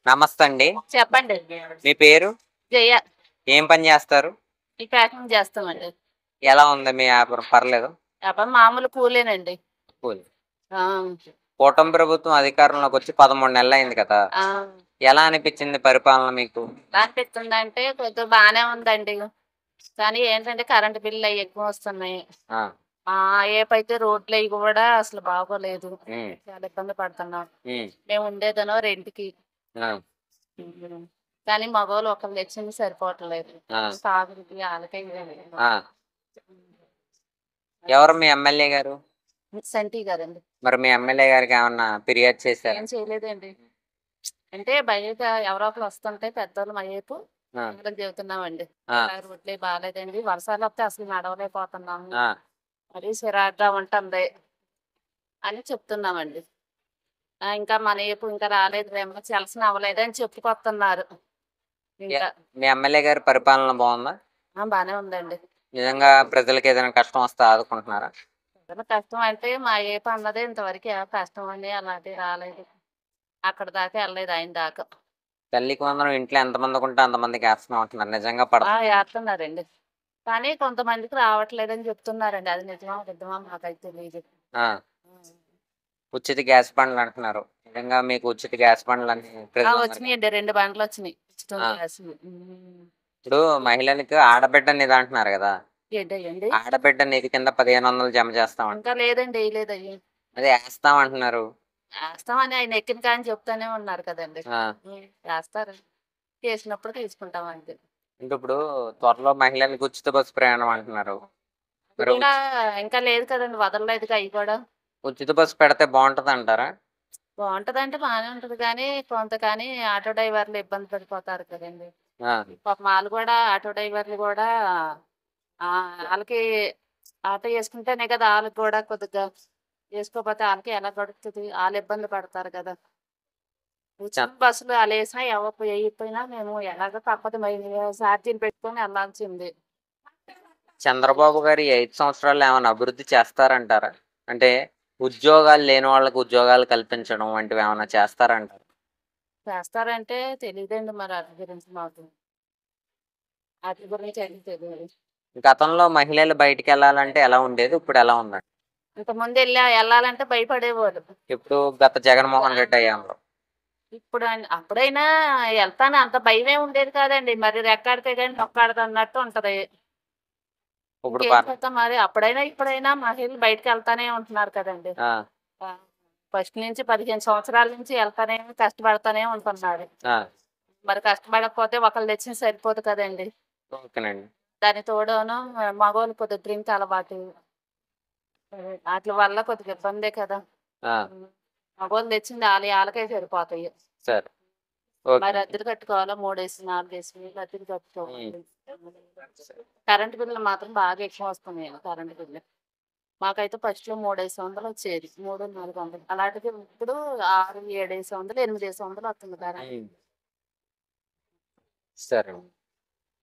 నమస్తే అండి. చెప్పండి. మీ పేరు? జయ. ఏం పని చేస్తారు? ఈ ప్యాకింగ్ చేస్తామండి. ఎలా ఉంది మీ వ్యాపారం? పర్లేదు. వ్యాపారం మామూలు కూలేనండి. కూలి. ఆ! కూటమి ప్రభుత్వం అధికారంలోకొచ్చి 13 నెలలయింది కదా! ఆ! ఎలా అనిపించింది పరిపాలన మీకు? ఎలా అనిపిస్తుందంటే కొద్దిగా బానే ఉందండి. కానీ ఏంటంటే కరెంట్ బిల్లులయి ఎక్కువొస్తున్నాయి. ఆ! మా ఏపైతే రోడ్లయి కూడా అసలు బాగోలేదు. హ్మ్. చాలా ఇబ్బంది పడుతున్నాం. హ్మ్. మేము ఉండేదేమో రెంట్‌కి. ఆ! హ్మ్. కానీ మగోళ్ళు ఒకళ్ళు తెచ్చింది సరిపోవట్లేదు. ఆ! తాగుడుకి ఆళ్ళకే ఇదండి. ఆ! ఎవరు మీ ఎమ్మెల్యే గారు? సంటి గారండి. మరి మీ ఎమ్మెల్యే గారికేమన్నా ఫిర్యాదు చేసారా? ఏం చేయలేదండి. అంటే బయట ఎవరో ఒకళ్ళు వస్తుంటే పెద్దోళ్ళు మా వైపు ఆ! వాళ్ళకి చెబుతున్నామండి. ఆ! ఇలా రోడ్లే బాలేదండి. వర్షాలొస్తే అసలు నడవలేకపోతున్నాము. ఆ! మరీ చిరాకుగా ఉంటుంది అని చెప్తున్నామండి. ఇంకా మన వైపు ఇంకా రాలేదులేమో సెలక్షన్ అవ్వలేదని చెప్పుకొస్తున్నారు ఎ ఇంకా. మీ ఎమ్మెల్యే గారి పరిపాలన బావుందా? బానే ఉందండి. నిజంగా ప్రజలకేదైనా కష్టం వస్తే ఆదుకుంటున్నారా? ఏదైనా కష్టం అంటే మా వైపు అన్నదే ఇంతవరకు ఏ కష్టం అని అలాంటివి రాలేదు. అక్కడి దాకా వెళ్ళలేదు ఆయన దాకా. తల్లికి వందనం ఇంట్లో ఎంతమందికుంటే అంతమందికేస్తున్నాం అంటున్నారు. నిజంగా పడుతుందా? ఏత్తన్నారండి. కానీ కొంతమందికి రావట్లేదని చెప్తున్నారండి. అది నిజమా అబద్ధమా మాకైతే తెలీదు. ఆ! హ్మ్. ఉచిత గ్యాస్ బండ్లంటున్నారు. నిజంగా మీకు ఉచిత గ్యాస్ బండ్లని ప్రజలందరికీ వచ్చినియండి. 2 బండ్లొచ్చినియి. ఉచితం ఆ! గ్యాసులు. హ్మ్. ఇప్పుడు మహిళలకి ఆడబిడ్డ నిధి అంటున్నారు గదా! ఏంటయ్యండి? ఆడబిడ్డ నిధి కింద 1500 జమ చేస్తామంటున్నారు. ఇంకా లేదండి. ఎయలేదయ్యి. అదే ఏస్తామంటున్నారు. ఏస్తామని ఆయన ఎక్కిన కాడని చెప్తానే ఉన్నారు కదండీ. ఆ! ఏస్తారు. చేసినప్పుడు తీసుకుంటాం అంతే. అంటే ఇప్పుడు త్వరలో మహిళలకు ఉచిత బస్సు ప్రయాణం అంటున్నారు. అది మరి కూడా ఇంకా లేదు కదండీ. వదలలేదుగా అయి కూడా. ఉచిత బస్సు పెడితే బావుంటదంటారా? బావుంటదంటే బానే ఉంటది కానీ, కానీ ఆటో డ్రైవర్లు ఇబ్బంది పడిపోతారు కదండీ. ఆ! పాపం ఆళ్ళు కూడా ఆటో డ్రైవర్లు కూడా ఆళ్ళకి ఆటో యేసుకుంటేనే కదా! ఆళ్ళకి కూడా కొద్దిగా యేసుకోపోతే ఆళ్ళకి ఎలా గడుస్తది? ఆళ్ళు ఇబ్బంది పడతారు కదా! చ ఉచిత బస్సులు ఆళ్ళేసినా ఎయకపోయినా మేము ఎలాగో తప్పదు మరి ఛార్జీలు పెట్టుకొని ఎళ్ళాల్సిందే. చంద్రబాబు గారు ఈ 5 సంవత్సరాల్లో ఏమన్నా అభివృద్ధి చేస్తారంటారా? అంటే ఉద్యోగాలు లేని వాళ్ళకి ఉద్యోగాలు కల్పించడం వంటివేమన్నా చేస్తారంటారా? చేస్తారంటే తెలీదండి మరి ఆటి గురించి మాకు. ఆటి గురించి అయితే తెలీదు. గతంలో మహిళలు బయటికెళ్ళాలంటే ఎలా ఉండేది? ఇప్పుడెలా ఉందండి? ఇంతకుముందు ఎళ్ళాలంటే భయపడేవాళ్ళు. ఇప్పుడు గత ఇప్పుడు జగన్మోహన్ రెడ్డి హయాంలో. అప్పుడైనా ఎళ్తాను అంత భయమేం ఉండేది కాదండి. మరి రెక్కాడితే గాని డొక్కాడదన్నట్టు ఉంటది. ఇప్పుడు ఇంకేం చేస్తాం మరి అప్పుడైనా, ఇప్పుడైనా మహిళలు బయటికెళ్తానే ఉంటున్నారు కదండీ. ఆ! ఆ! ఫస్ట్ నుంచి 15 సంవత్సరాల నుంచి ఎళ్తానే కష్టపడతానే ఉంటున్నారు. ఆ! మరి కష్టపడకపోతే ఒకళ్ళు తెచ్చింది సరిపోదు కదండీ. ఓకేనండి. దానికి తోడును మగోళ్ళు కొద్దిగా డ్రింక్ అలవాటు. ఆటిల వల్ల కొద్దిగా ఇబ్బందే కదా! ఆ! హ్మ్. మగోళ్ళు తెచ్చింది ఆళ్ళకే సరిపోతాయి. సరే. మరి ఓకేనండి. అద్దెలు కట్టుకోవాలా 3 4 అద్దెలు హ్మ్. కట్టుకోవాలి. కరెంట్ బిల్లులు మాత్రం బాగా ఎక్కువొస్తున్నాయి కరెంట్ బిల్లు. మాకైతే ఫస్ట్‌లో 3, 500 వచ్చేది. 3, 400 అలాంటిది ఇప్పుడు 6, 7, 500, 8, 500 వస్తుంది కరెంట్. హ్మ్. సరే.